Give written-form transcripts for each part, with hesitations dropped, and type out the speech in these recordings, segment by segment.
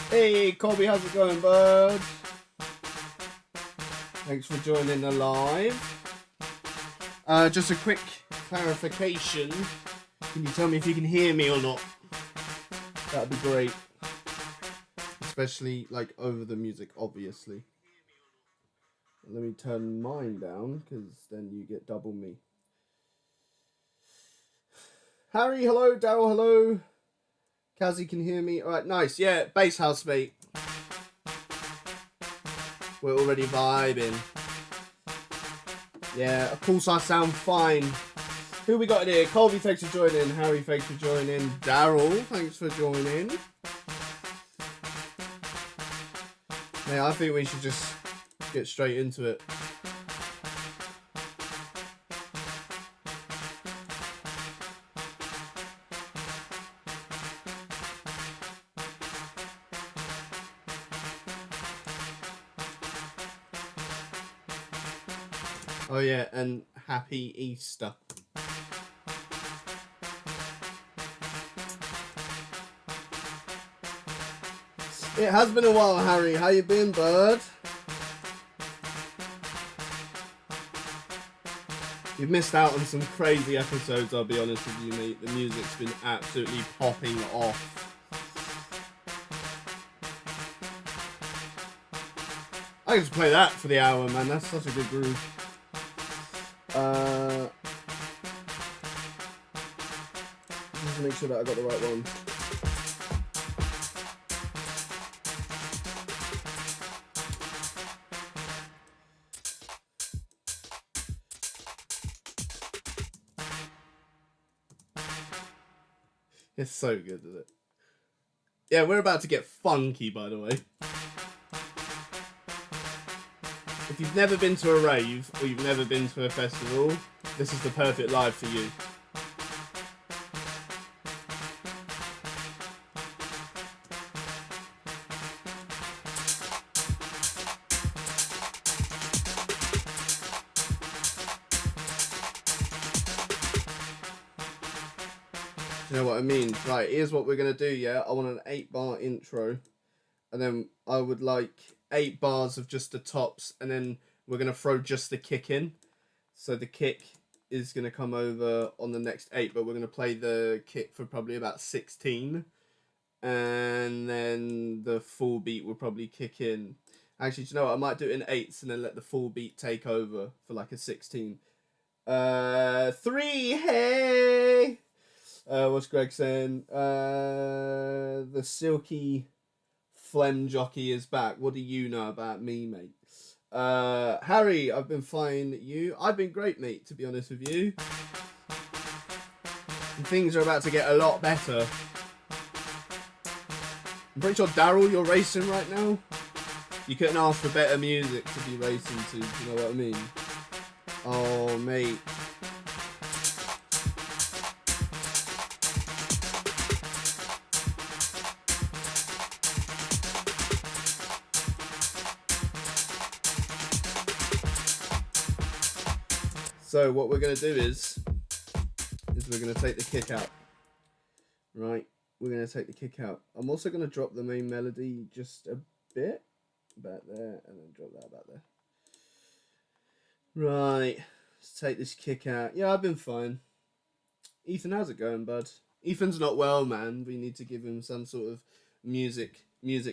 Hey, Colby, how's it going, bud? Thanks for joining the live. Just a quick clarification. Can you tell me if you can hear me or not? That'd be great. Especially, like, over the music, obviously. Let me turn mine down, because then you get double me. Harry, hello. Daryl, hello. Kazzy can hear me. Alright, nice. Yeah, bass house, mate. We're already vibing. Yeah, of course I sound fine. Who we got in here? Colby, thanks for joining. Harry, thanks for joining. Daryl, thanks for joining. Yeah, I think we should just get straight into it. Oh yeah, and happy Easter. It has been a while, Harry. How you been, bud? You've missed out on some crazy episodes, I'll be honest with you, mate. The music's been absolutely popping off. I can just play that for the hour, man. That's such a good groove. Just make sure that I got the right one. It's so good, isn't it? Yeah, we're about to get funky, by the way. If you've never been to a rave, or you've never been to a festival, this is the perfect live for you. You know what I mean? Right, here's what we're going to do, yeah? I want an 8-bar intro. And then I would like 8 bars of just the tops. And then we're going to throw just the kick in. So the kick is going to come over on the next 8. But we're going to play the kick for probably about 16. And then the full beat will probably kick in. Actually, do you know what? I might do it in 8s and then let the full beat take over for like a 16. 3, hey! What's Greg saying? The Silky phlegm jockey is back. What do you know about me, mate? Harry, I've been fine. You? I've been great, mate, to be honest with you. And things are about to get a lot better. I'm pretty sure, Daryl, you're racing right now. You couldn't ask for better music to be racing to, do you know what I mean? Oh, mate. So what we're going to do is we're going to take the kick out. Right, we're going to take the kick out. I'm also going to drop the main melody just a bit back there and then drop that about there. Right, let's take this kick out. Yeah, I've been fine. Ethan, how's it going, bud? Ethan's not well, man. We need to give him some sort of music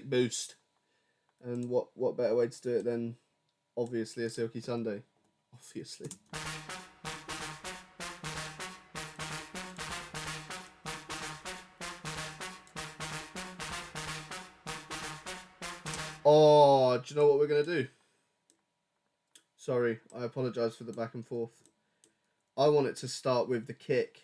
boost. And what better way to do it than obviously a Silky Sunday? Obviously. Oh, do you know what we're going to do? Sorry, I apologise for the back and forth. I want it to start with the kick.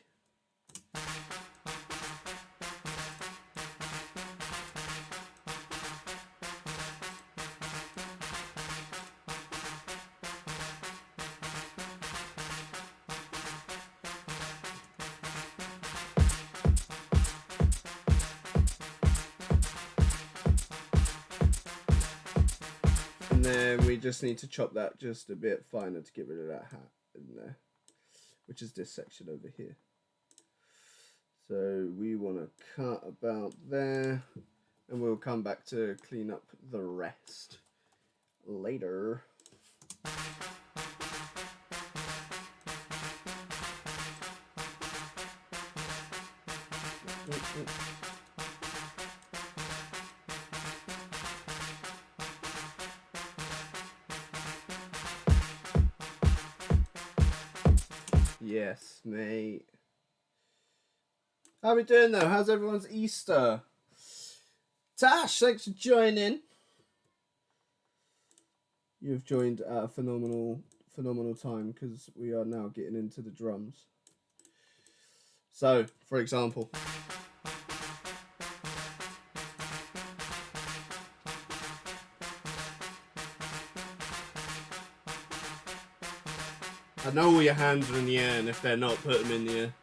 And then we just need to chop that just a bit finer to get rid of that hat in there, which is this section over here. So we want to cut about there, and we'll come back to clean up the rest later. Yes, mate. How we doing though? How's everyone's Easter? Tash, thanks for joining. You've joined at a phenomenal time because we are now getting into the drums. So, for example, I know all your hands are in the air, and if they're not, put them in the air.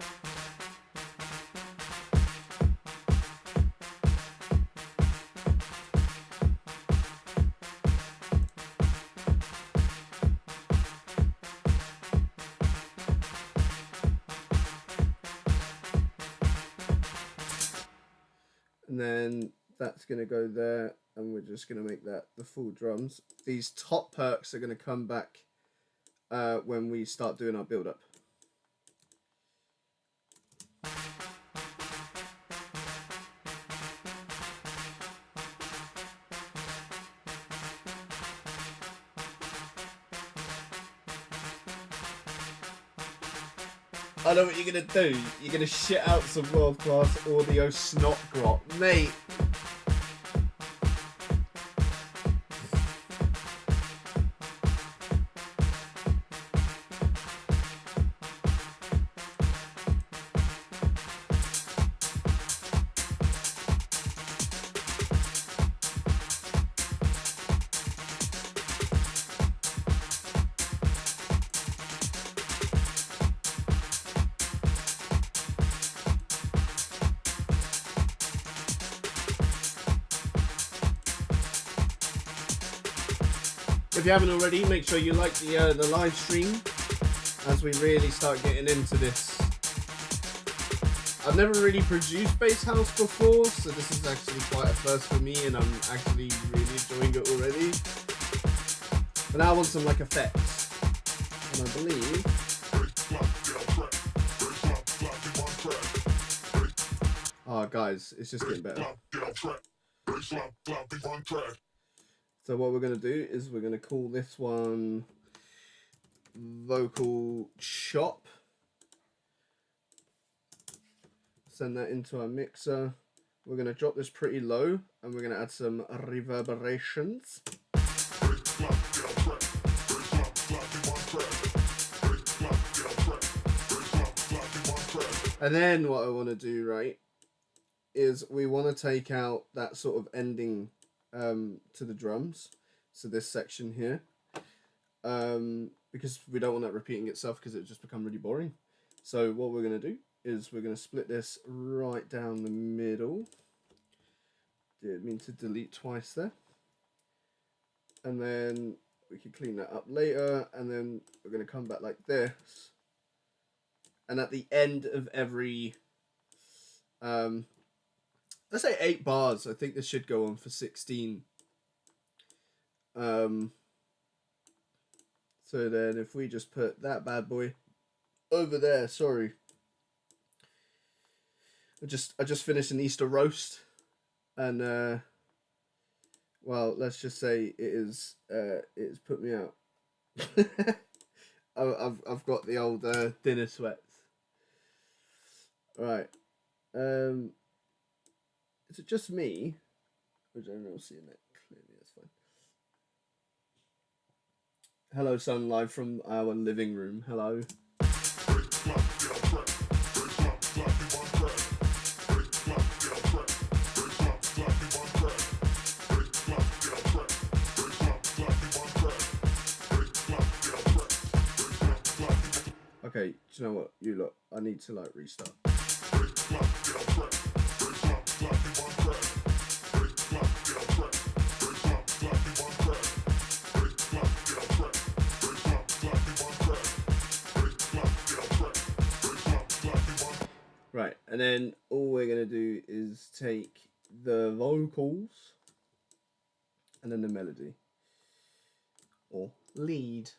And then that's going to go there, and we're just going to make that the full drums. These top perks are going to come back when we start doing our build-up. I know what you're going to do. You're going to shit out some world-class audio snot grot. Mate. If you haven't already, make sure you like the live stream as we really start getting into this. I've never really produced Bass House before, so this is actually quite a first for me, and I'm actually really enjoying it already. But now I want some like effects, and I believe. Oh, guys, it's just getting better. So what we're going to do is we're going to call this one Vocal Chop. Send that into our mixer. We're going to drop this pretty low, and we're going to add some reverberations. And then what I want to do, right, is we want to take out that sort of ending to the drums, so this section here, because we don't want that repeating itself because it would just become really boring. So what we're going to do is we're going to split this right down the middle. Didn't mean to delete twice there. And then we can clean that up later, and then we're going to come back like this. And at the end of every let's say 8 bars. I think this should go on for 16. So then if we just put that bad boy over there, sorry. I just finished an Easter roast, and well, let's just say it's put me out. I've got the old dinner sweats. Right. Is it just me? I don't know, seeing that clearly, that's fine. Hello, son, live from our living room. Hello. Okay, do you know what? You look, I need to like restart. Right, and then all we're going to do is take the vocals, and then the melody or lead.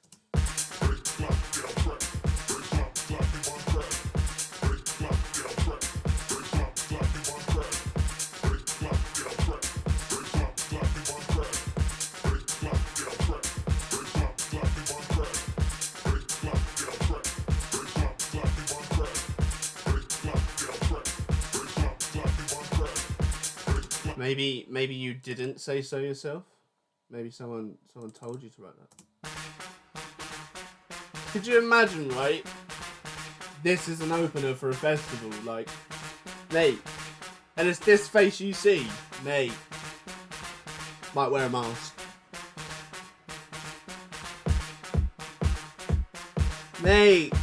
Maybe you didn't say so yourself. Maybe someone told you to write that. Could you imagine, right? This is an opener for a festival, like, mate. And it's this face you see, mate. Might wear a mask. Mate.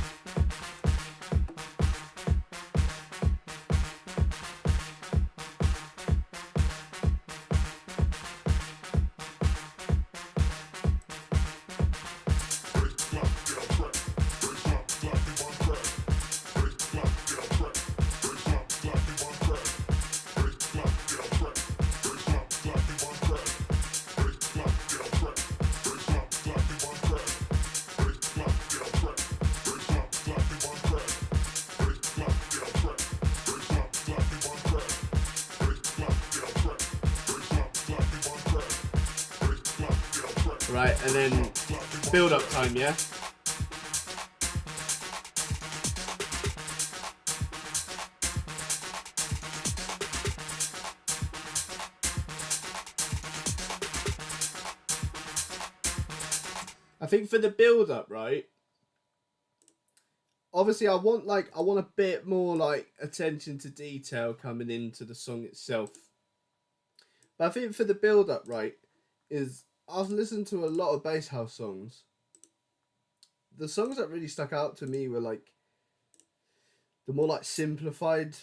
Right, and then build up time, yeah? I think for the build up, right? Obviously I want a bit more like attention to detail coming into the song itself. But I think for the build up, right, is I've listened to a lot of bass house songs. The songs that really stuck out to me were like the more like simplified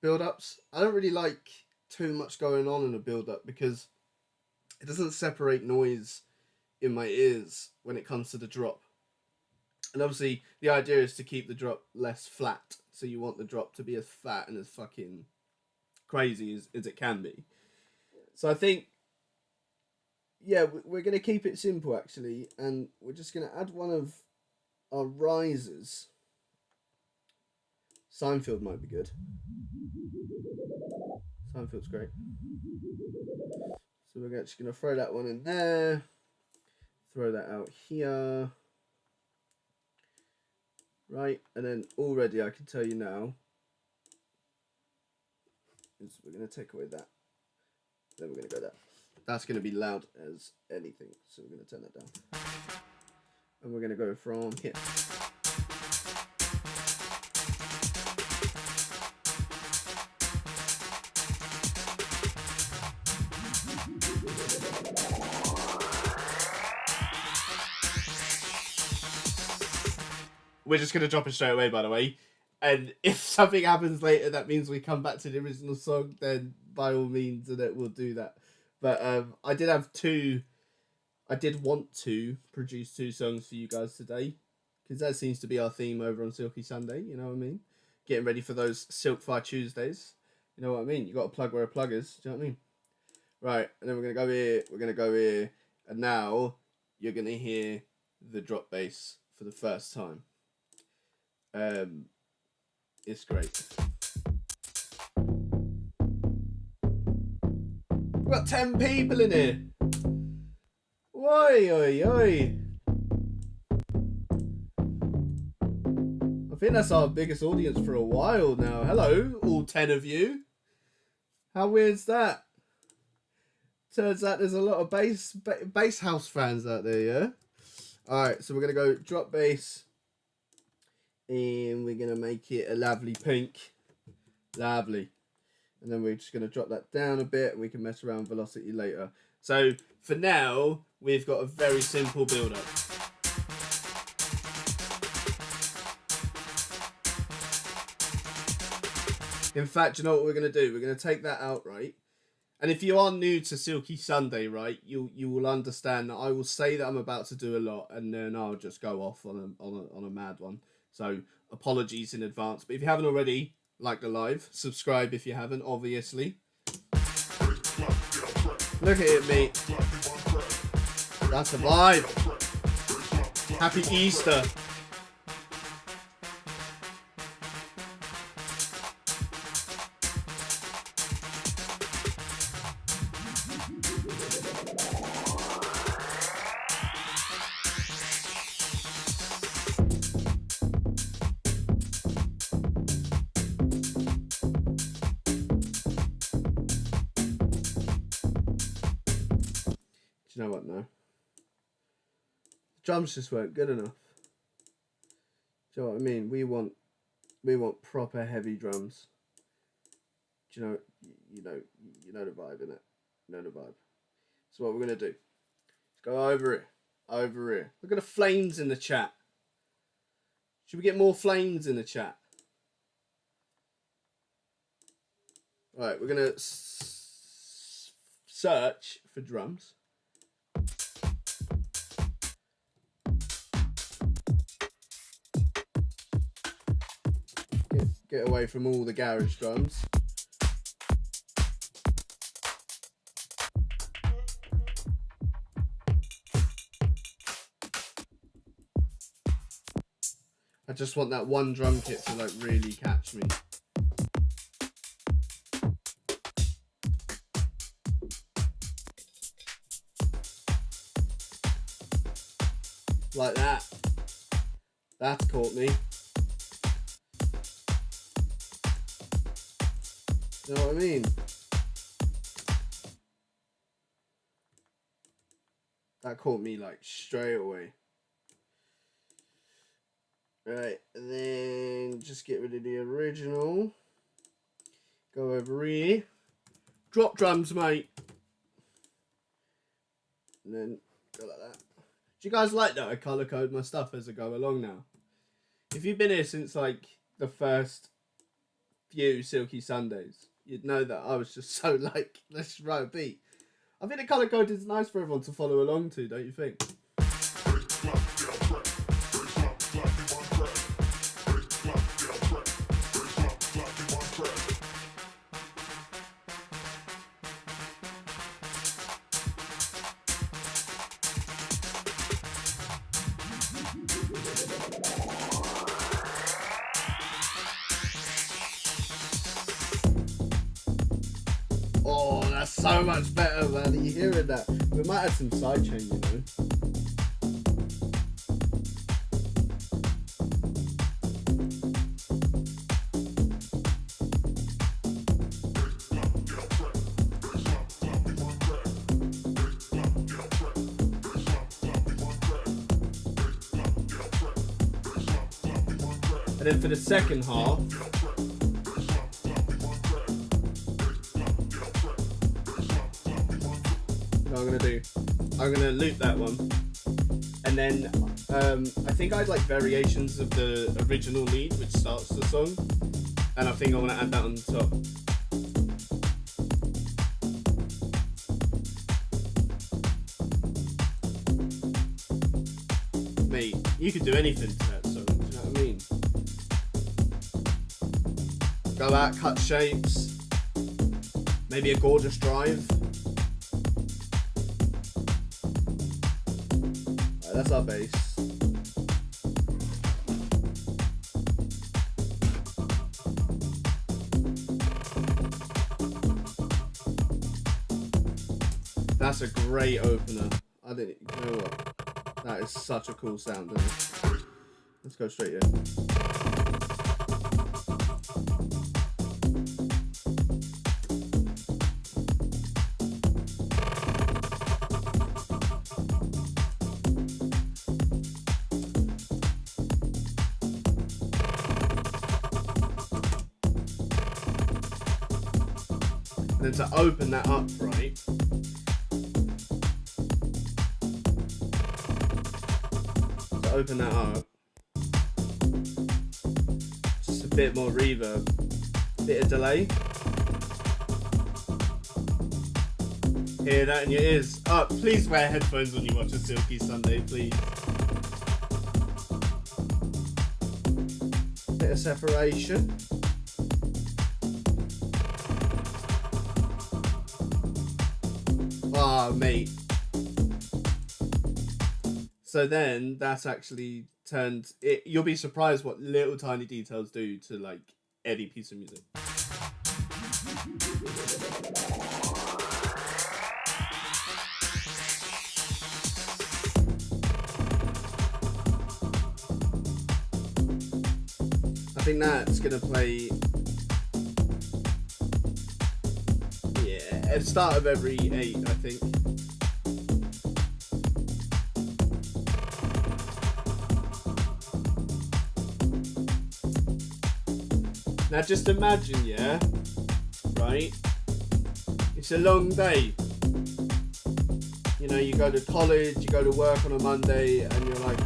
build-ups. I don't really like too much going on in a build-up because it doesn't separate noise in my ears when it comes to the drop. And obviously the idea is to keep the drop less flat. So you want the drop to be as fat and as fucking crazy as it can be. So I think, yeah, we're going to keep it simple, actually, and we're just going to add one of our risers. Seinfeld might be good. Seinfeld's great. So we're just going to throw that one in there. Throw that out here. Right, and then already I can tell you now is we're going to take away that. Then we're going to go there. That's going to be loud as anything, so we're going to turn that down. And we're going to go from here. We're just going to drop it straight away, by the way. And if something happens later that means we come back to the original song, then by all means, we'll do that. But I did want to produce 2 songs for you guys today, because that seems to be our theme over on Silky Sunday, you know what I mean? Getting ready for those Silkfire Tuesdays, you know what I mean? You got to plug where a plug is, do you know what I mean? Right, and then we're going to go here, and now you're going to hear the drop bass for the first time. It's great. We've got 10 people in here. Oi, oi, oi. I think that's our biggest audience for a while now. Hello, all 10 of you. How weird's that? Turns out there's a lot of bass house fans out there, yeah? Alright, so we're going to go drop bass. And we're going to make it a lovely pink. Lovely. And then we're just going to drop that down a bit. And we can mess around with velocity later. So, for now, we've got a very simple build-up. In fact, you know what we're going to do? We're going to take that out, right? And if you are new to Silky Sunday, right, you will understand that I will say that I'm about to do a lot. And then I'll just go off on a mad one. So apologies in advance. But if you haven't already, like the live. Subscribe if you haven't, obviously. Look at it, mate. That's the vibe. Happy Easter. Do you know what, no? Drums just weren't good enough. Do you know what I mean? We want proper heavy drums. Do you know the vibe, innit? You know the vibe. So what we're gonna do? Let's go over here. Look at the flames in the chat. Should we get more flames in the chat? Right, we're gonna search for drums. Get away from all the garage drums. I just want that one drum kit to like really catch me. Like that. That's caught me. You know what I mean? That caught me like straight away. Right, and then just get rid of the original. Go over here. Drop drums, mate. And then go like that. Do you guys like that I colour code my stuff as I go along now? If you've been here since like the first few Silky Sundays, you'd know that I was just so like, let's write a beat. I think the colour code is nice for everyone to follow along to, don't you think? Oh, that's so much better, man. Are you hearing that? We might add some sidechain, you know. And then for the second half, I'm gonna loop that one, and then I think I'd like variations of the original lead which starts the song, and I think I want to add that on the top. Mate, you could do anything to that song, do you know what I mean? Go out, cut shapes, maybe a gorgeous drive. That's our bass. That's a great opener. I didn't, you know what? That is such a cool sound, isn't it? Let's go straight in. Then to open that up, right? To open that up, just a bit more reverb, bit of delay. Hear that in your ears. Oh, please wear headphones when you watch a Silky Sunday, please. Bit of separation. Ah, mate. So then that's actually turned it. You'll be surprised what little tiny details do to like any piece of music. I think that's gonna play. Yeah, at the start of every 8, I think. Now just imagine, yeah, right? It's a long day. You know, you go to college, you go to work on a Monday, and you're like,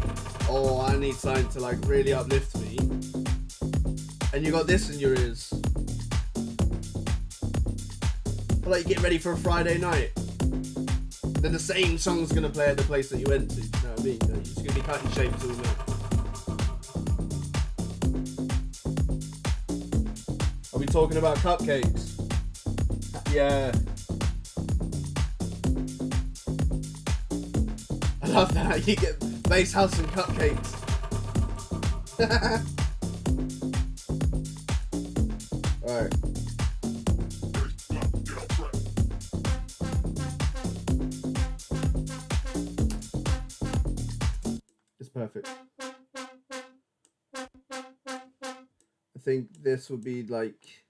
oh, I need something to like really uplift me. And you got this in your ears. But like you get ready for a Friday night. Then the same song's gonna play at the place that you went to. You know what I mean? You're just gonna be cutting shapes all night. Are we talking about cupcakes? Yeah. I love that. You get bass house and cupcakes. Alright. It's perfect. I think this will be like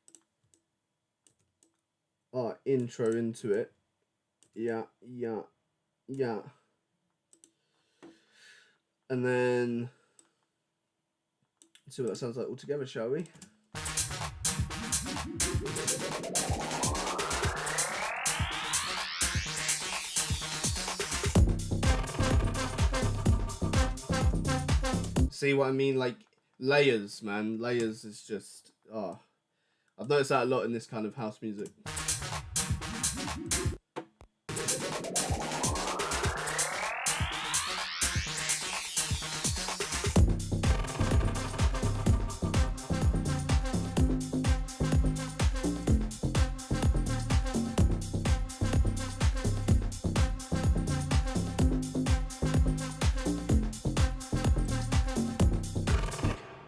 our intro into it. Yeah. And then let's see what that sounds like all together, shall we? See what I mean? Like layers, man. Layers is just I've noticed that a lot in this kind of house music.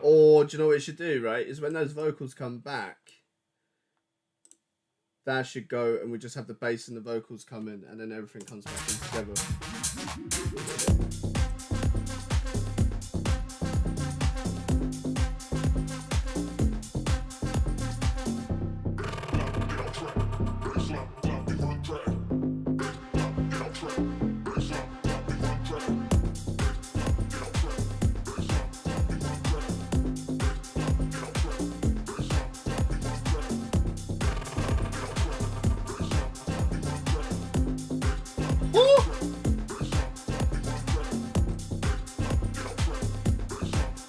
Or do you know what it should do, right? Is when those vocals come back, that should go and we just have the bass and the vocals come in and then everything comes back in together.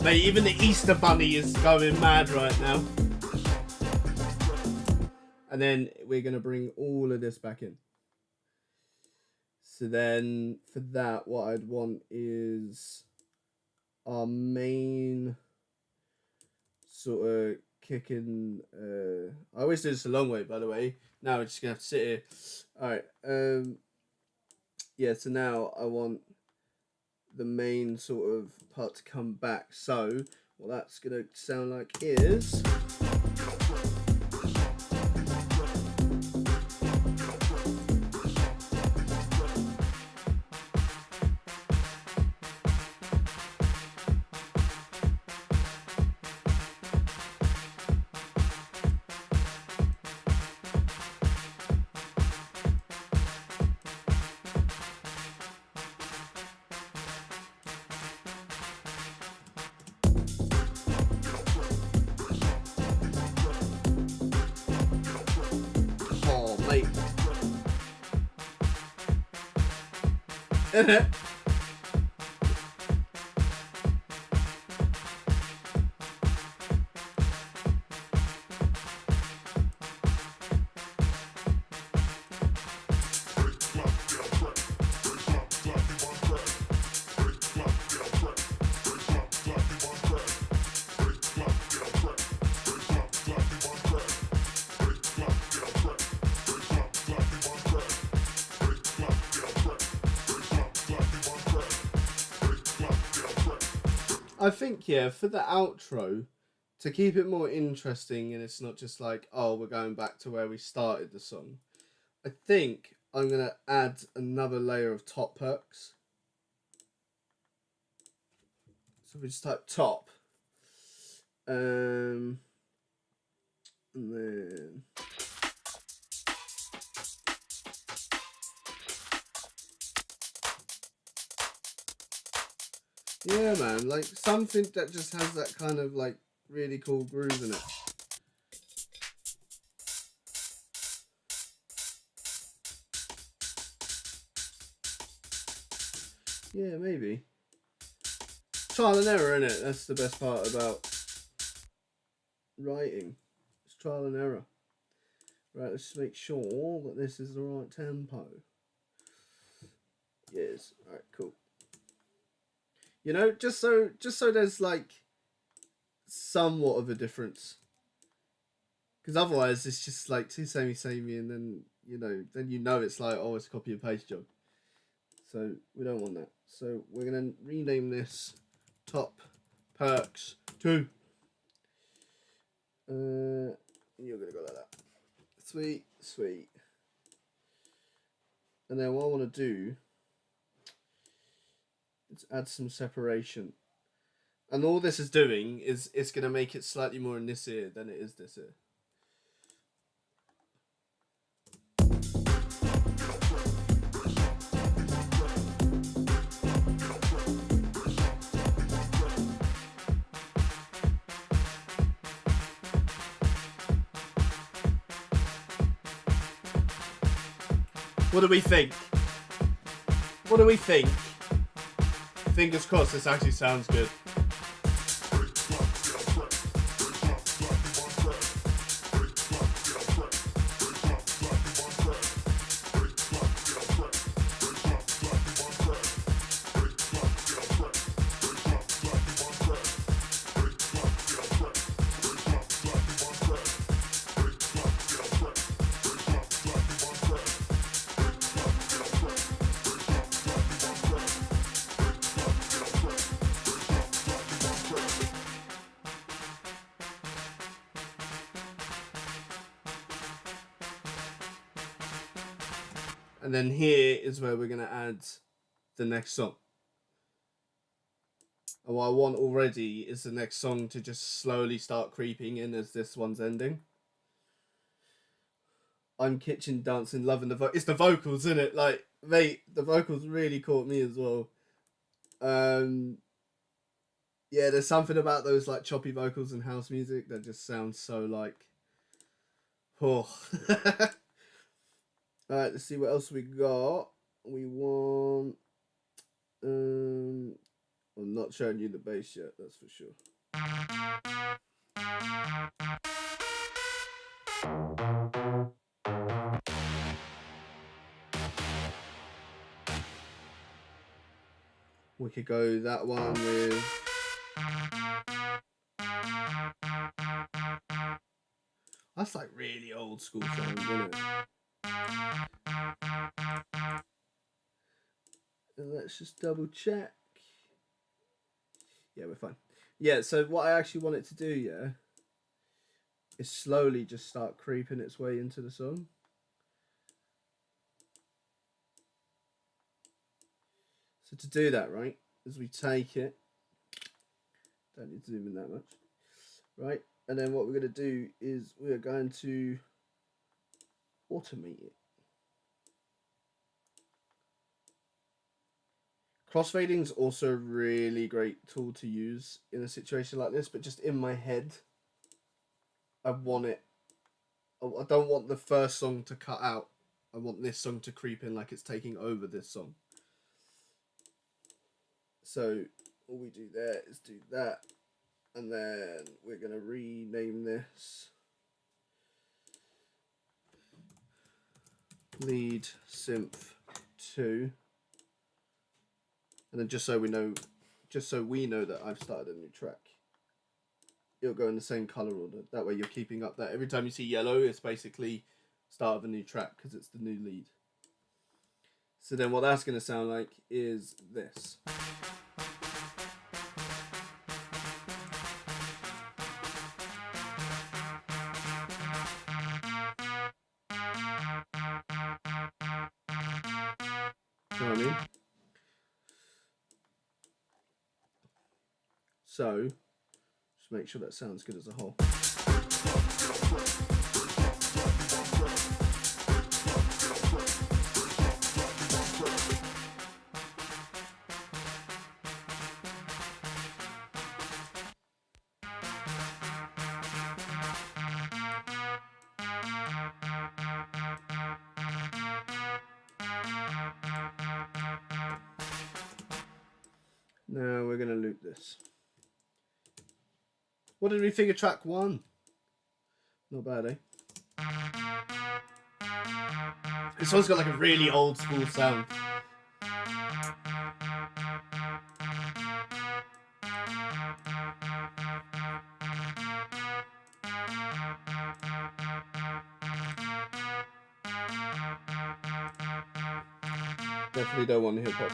Mate, even the Easter Bunny is going mad right now. And then we're going to bring all of this back in. So then for that, what I'd want is our main sort of kicking. I always do this a long way, by the way. Now we're just going to have to sit here. All right. Yeah, so now I want the main sort of part to come back. So what that's gonna sound like is I think, yeah, for the outro, to keep it more interesting and it's not just like, oh, we're going back to where we started the song, I think I'm going to add another layer of top perks. So we just type top. And then... yeah, man, like something that just has that kind of like really cool groove in it. Yeah, maybe. Trial and error, innit? That's the best part about writing. It's trial and error. Right, let's just make sure that this is the right tempo. Yes. Alright, cool. You know, just so there's like somewhat of a difference. Because otherwise it's just like too samey and then you know it's like, oh, it's a copy and paste job. So we don't want that. So we're gonna rename this Top Perks 2. You're gonna go like that. Sweet, sweet. And then what I want to do is add some separation. And all this is doing is it's going to make it slightly more in this ear than it is this ear. What do we think? What do we think? Fingers crossed this actually sounds good. And then here is where we're going to add the next song. And what I want already is the next song to just slowly start creeping in as this one's ending. I'm kitchen dancing, loving the it's the vocals, isn't it? Like, mate, the vocals really caught me as well. Yeah, there's something about those like choppy vocals and house music that just sounds so like, oh. Alright, let's see what else we got. We want... I'm not showing you the bass yet, that's for sure. We could go that one with... that's like really old school sound, isn't it? And let's just double check. Yeah, we're fine. Yeah, so what I actually want it to do, yeah, is slowly just start creeping its way into the song. So to do that, right, as we take it, don't need to zoom in that much, right, and then what we're going to do is we're going to automate it. Crossfading is also a really great tool to use in a situation like this, but just in my head, I want it. I don't want the first song to cut out. I want this song to creep in like it's taking over this song. So all we do there is do that, and then we're going to rename this Lead Synth 2. And then just so we know that I've started a new track, it'll go in the same color order. That way you're keeping up that every time you see yellow, it's basically start of a new track because it's the new lead. So then what that's going to sound like is this. You know what I mean? So, just make sure that sounds good as a whole. Now we're going to loop this. What did we think of track 1? Not bad, eh? This one's got like a really old school sound. Definitely don't want hip hop.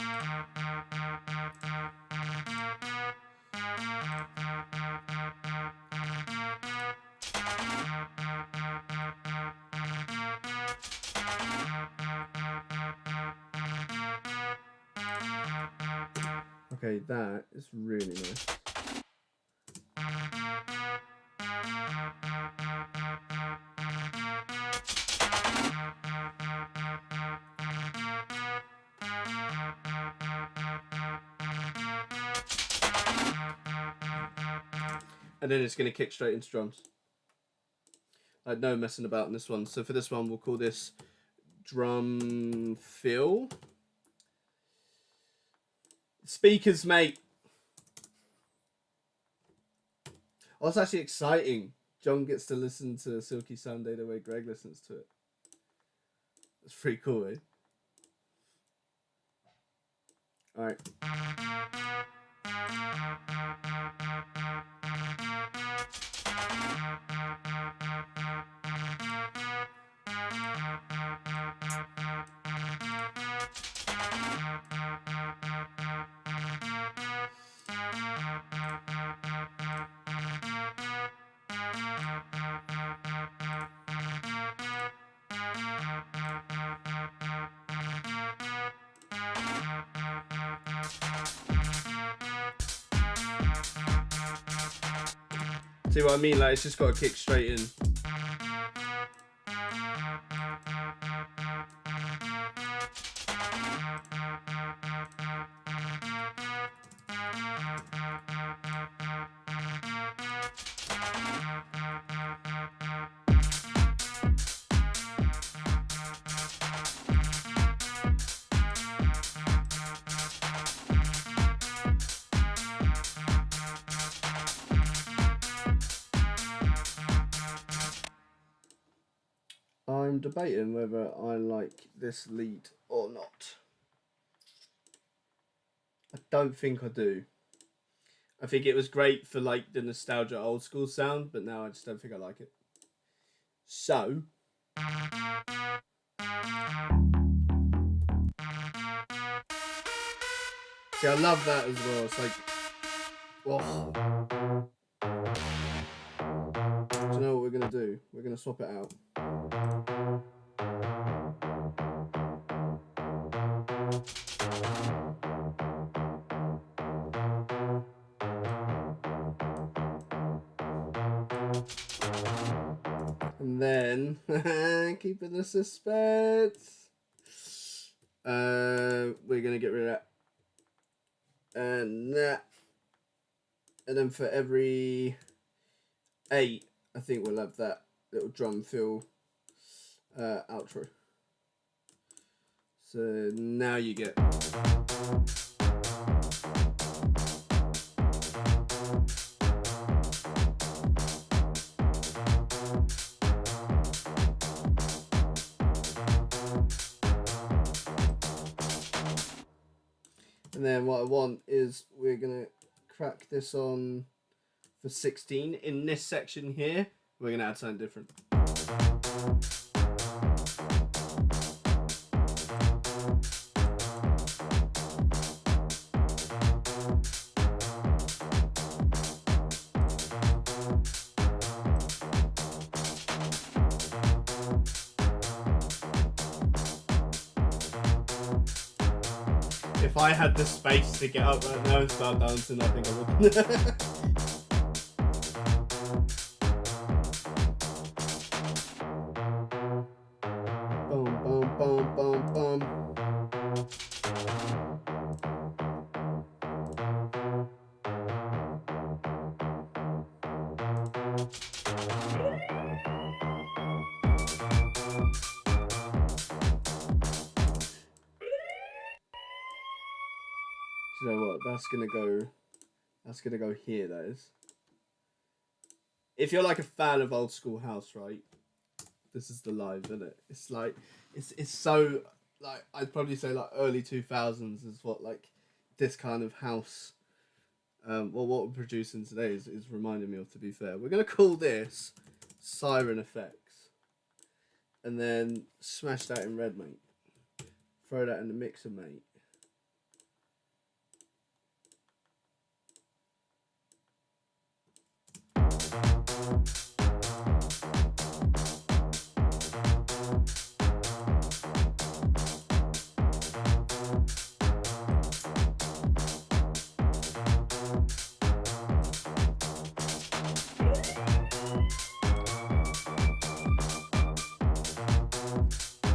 Okay, that is really nice. And then it's going to kick straight into drums. Like no messing about in this one. So for this one, we'll call this drum fill. Speakers, mate. Oh, it's actually exciting. John gets to listen to Silky Sunday the way Greg listens to it. It's pretty cool, eh? Alright. See what I mean? Like, it's just got to kick straight in. I'm debating whether I like this lead or not. I don't think I do. I think it was great for like the nostalgia old school sound, but now I just don't think I like it. So see, I love that as well. It's like, oh. Do you know what we're gonna do? We're gonna swap it out. And then, keeping the suspense, we're going to get rid of that. And that. And then for every 8, I think we'll have that little drum fill outro. So now you get... And then what I want is we're going to crack this on for 16. In this section here, we're going to add something different. If I had the space to get up right now and start dancing, I think I would. Boom, boom, boom, boom, boom. You know what? That's gonna go here. That is. If you're like a fan of old school house, right? This is the live, isn't it? It's like it's so like I'd probably say like early 2000s is what like this kind of house. Well, what we're producing today is reminding me of. To be fair, we're gonna call this Siren Effects, and then smash that in red, mate. Throw that in the mixer, mate.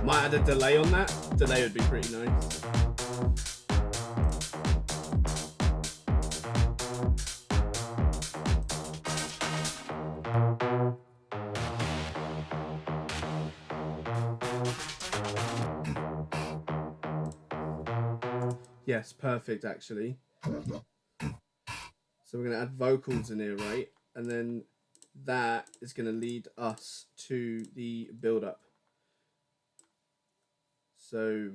Might add a delay on that. Delay would be pretty nice. Yes, perfect actually. So we're going to add vocals in here, right? And then that is going to lead us to the build up. So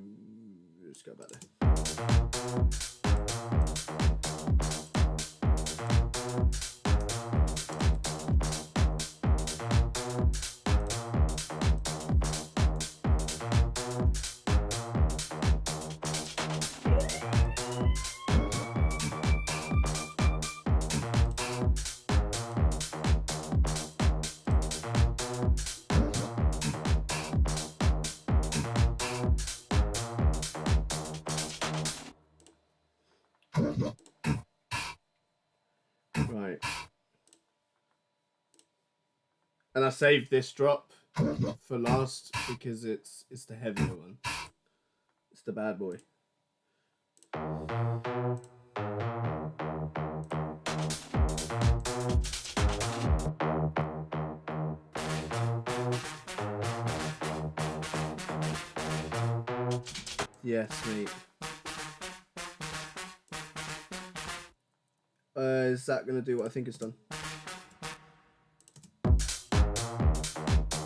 let's go back there. Right. And I saved this drop for last because it's the heavier one. It's the bad boy. Yes, mate. Is that going to do what I think it's done?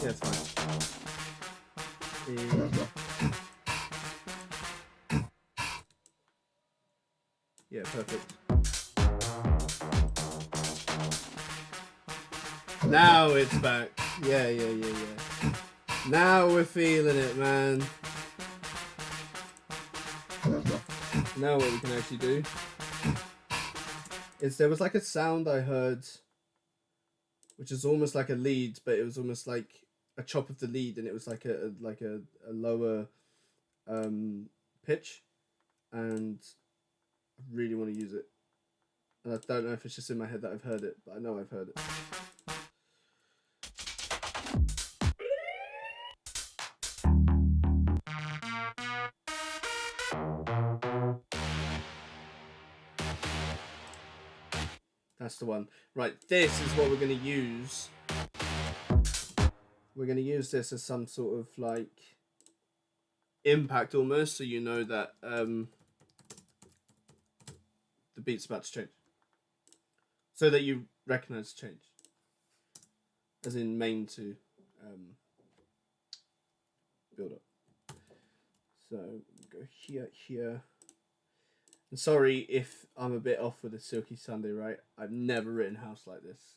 Yeah, it's fine. Yeah, perfect. Now it's back. Yeah. Now we're feeling it, man. Now what we can actually do is there was like a sound I heard which is almost like a lead, but it was almost like a chop of the lead, and it was like a lower pitch, and I really want to use it. And I don't know if it's just in my head that I've heard it, but I know I've heard it. That's the one. Right, this is what we're going to use. We're going to use this as some sort of like impact almost, so you know that the beat's about to change. So that you recognize change. As in main to build up. So go here. And sorry if I'm a bit off with the Silky Sunday, right? I've never written house like this.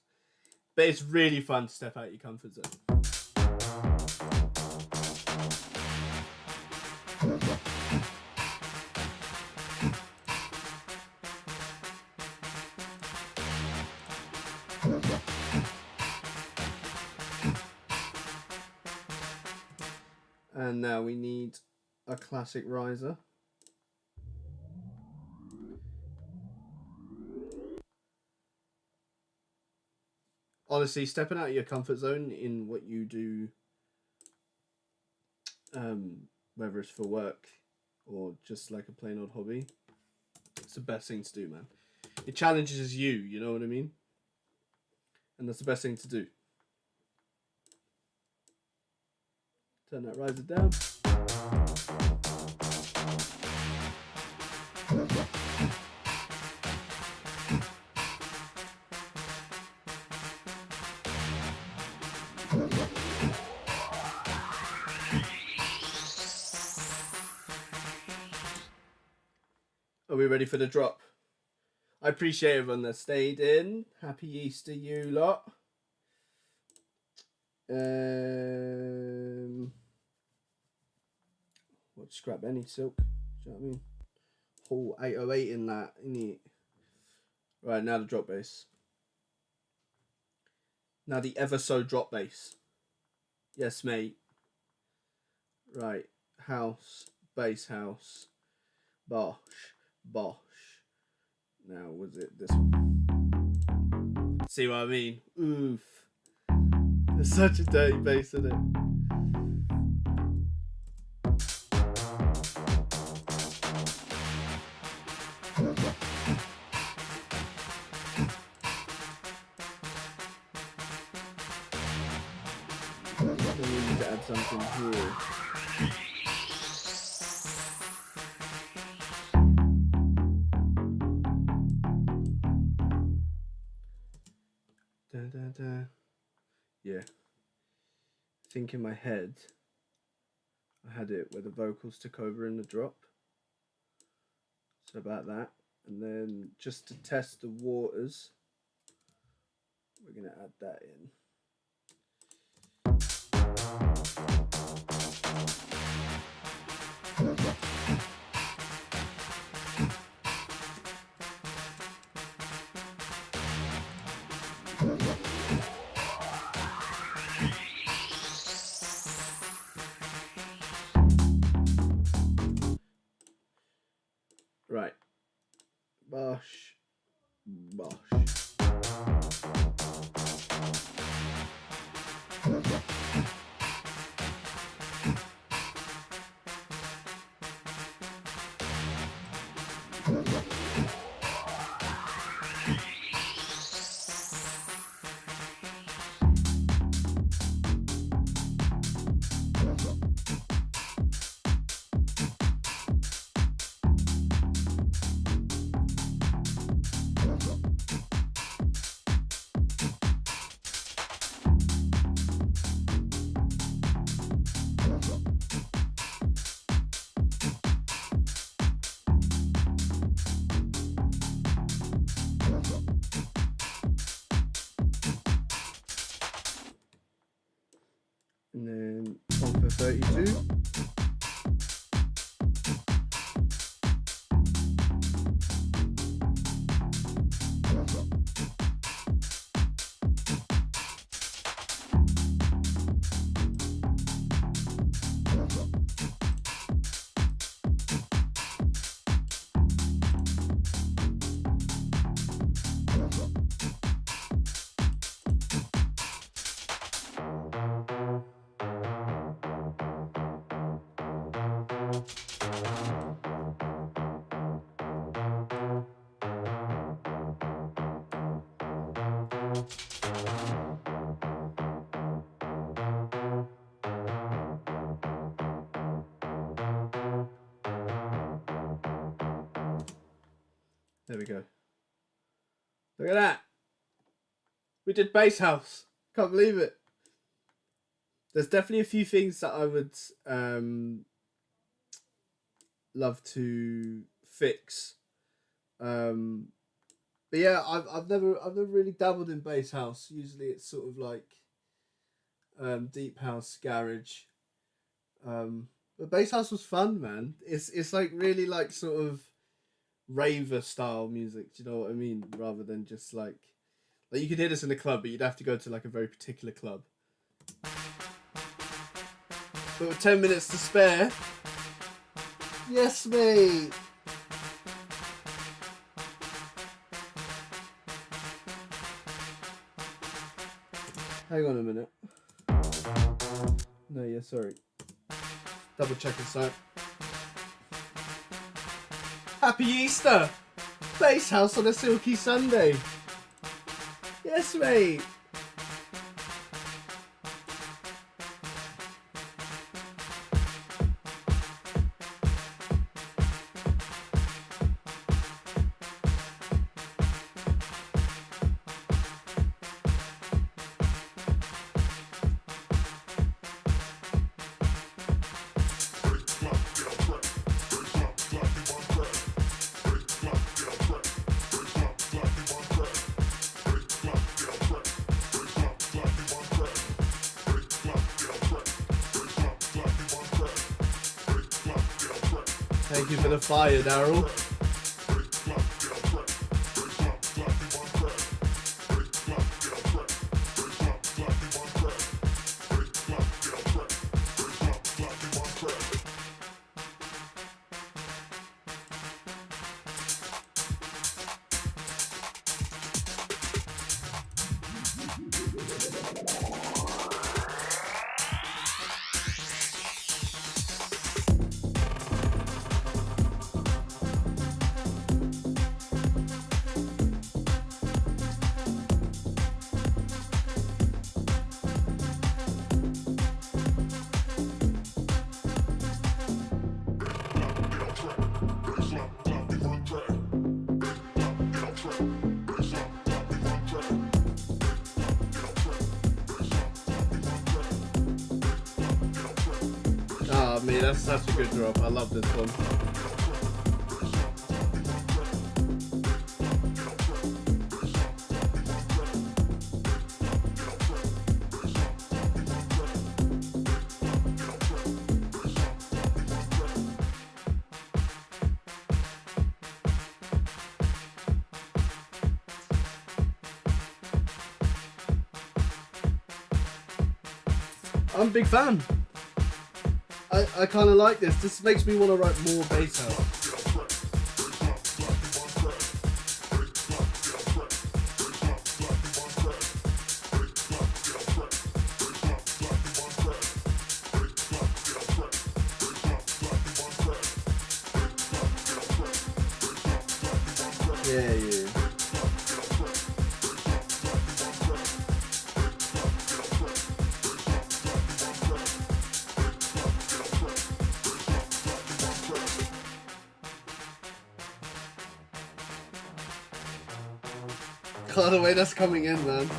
But it's really fun to step out your comfort zone. And now we need a classic riser. honestly, stepping out of your comfort zone in what you do, whether it's for work or just like a plain old hobby, it's the best thing to do, man. It challenges you, you know what I mean? And that's the best thing to do. Turn that riser down. Are we ready for the drop? I appreciate everyone that stayed in. Happy Easter, you lot. What, scrap any silk? Do you know what I mean? Whole 808 in that, innit? Right, now the drop bass. Now the ever so drop bass. Yes, mate. Right, house, bass house, bosh, bosh. Now, was it this one? See what I mean? Oof. It's such a dirty bass, isn't it? We need to add something here. Da, da, da. Yeah. I think in my head, I had it where the vocals took over in the drop. So about that. And then just to test the waters, we're going to add that in. Right. Bosh. Bosh. And then on for 32. There we go. Look at that. We did bass house. Can't believe it. There's definitely a few things that I would love to fix. But yeah, I've never really dabbled in bass house. Usually it's sort of like deep house, garage. But bass house was fun, man. It's like really like sort of raver style music. Do you know what I mean? Rather than just like you could hear this in the club, but you'd have to go to like a very particular club. But with 10 minutes to spare, yes, mate. Hang on a minute. No, yeah, sorry. Double check the site. Happy Easter! Bass House on a Silky Sunday. Yes, mate. Thank you for the fire, Daryl. Oh, man, that's such a good drop. I love this one. I'm a big fan. I kind of like this. This makes me want to write more bass house. Yeah. God, the way that's coming in, man.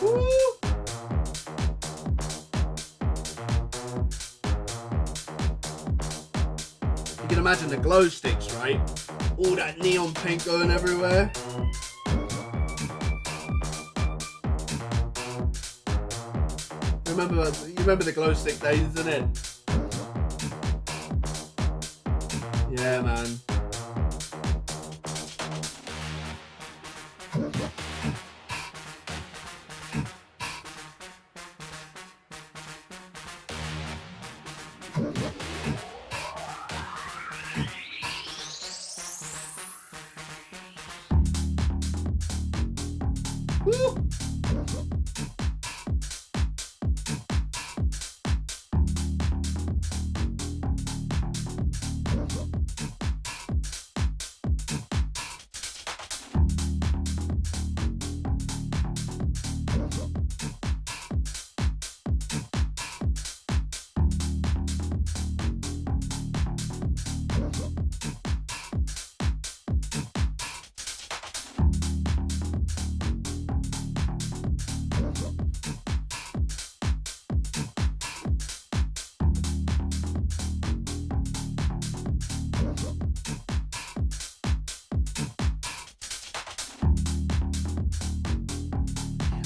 Woo! You can imagine the glow sticks, right? All that neon paint going everywhere. You remember the glow stick days, isn't it? Yeah, man. Woo!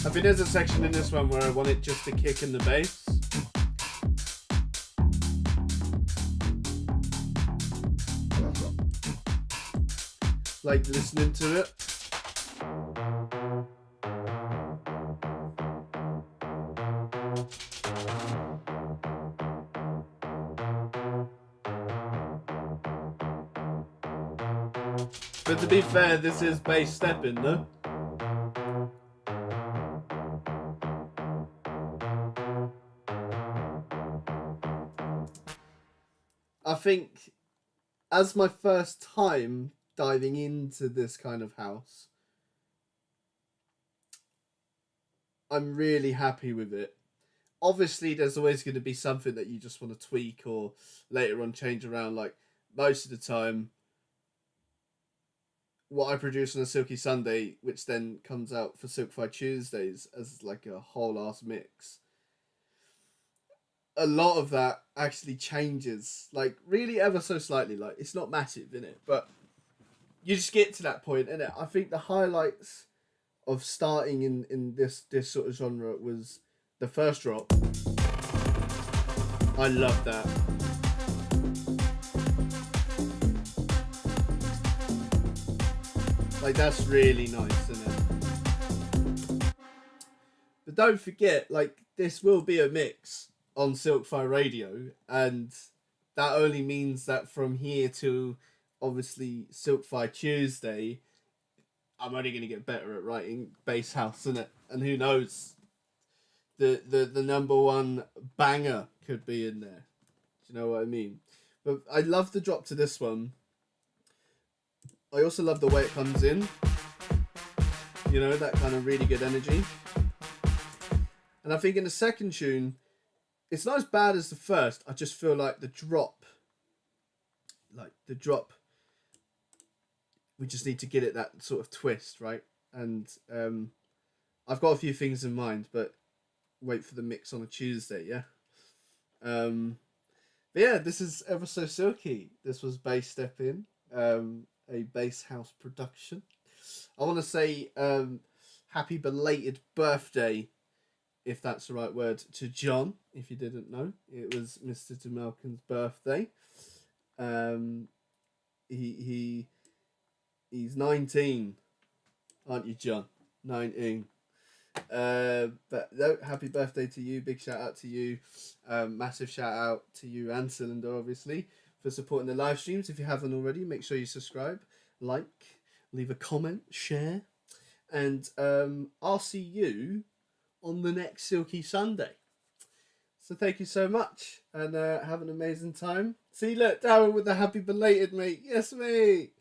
I think there's a section in this one where I want it just to kick in the bass. like listening to it. But to be fair, this is Bass Steppin, no? I think as my first time diving into this kind of house, I'm really happy with it. Obviously, there's always going to be something that you just want to tweak or later on change around. Like, most of the time, what I produce on a Silky Sunday, which then comes out for Silkify Tuesdays as like a whole ass mix, a lot of that actually changes, like really ever so slightly. Like, it's not massive in it, but you just get to that point, innit? I think the highlights of starting in this sort of genre was the first drop. I love that. Like, that's really nice, isn't it? But don't forget, like, this will be a mix on Silkify Radio, and that only means that from here to obviously Silkify Tuesday, I'm only going to get better at writing bass house, innit? And who knows, the number one banger could be in there. Do you know what I mean? But I love the drop to this one. I also love the way it comes in. You know, that kind of really good energy. And I think in the second tune, it's not as bad as the first. I just feel like the drop, we just need to get it that sort of twist, right? And I've got a few things in mind, but wait for the mix on a Tuesday, yeah? But yeah, this is ever so silky. This was Bass Steppin, a bass house production. I want to say happy belated birthday, if that's the right word, to John. If you didn't know, it was Mr. Demelkin's birthday. He's 19, aren't you, John? 19. But no, happy birthday to you. Big shout out to you. Massive shout out to you and Tsilindr, obviously, for supporting the live streams. If you haven't already, make sure you subscribe, like, leave a comment, share, and I'll see you on the next Silky Sunday. So thank you so much, and have an amazing time. See, look, Darren with the happy belated, mate. Yes, mate.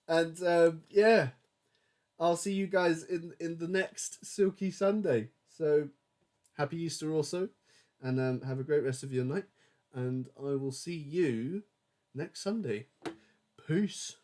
And yeah, I'll see you guys in the next Silky Sunday. So happy Easter also, and have a great rest of your night. And I will see you next Sunday. Peace.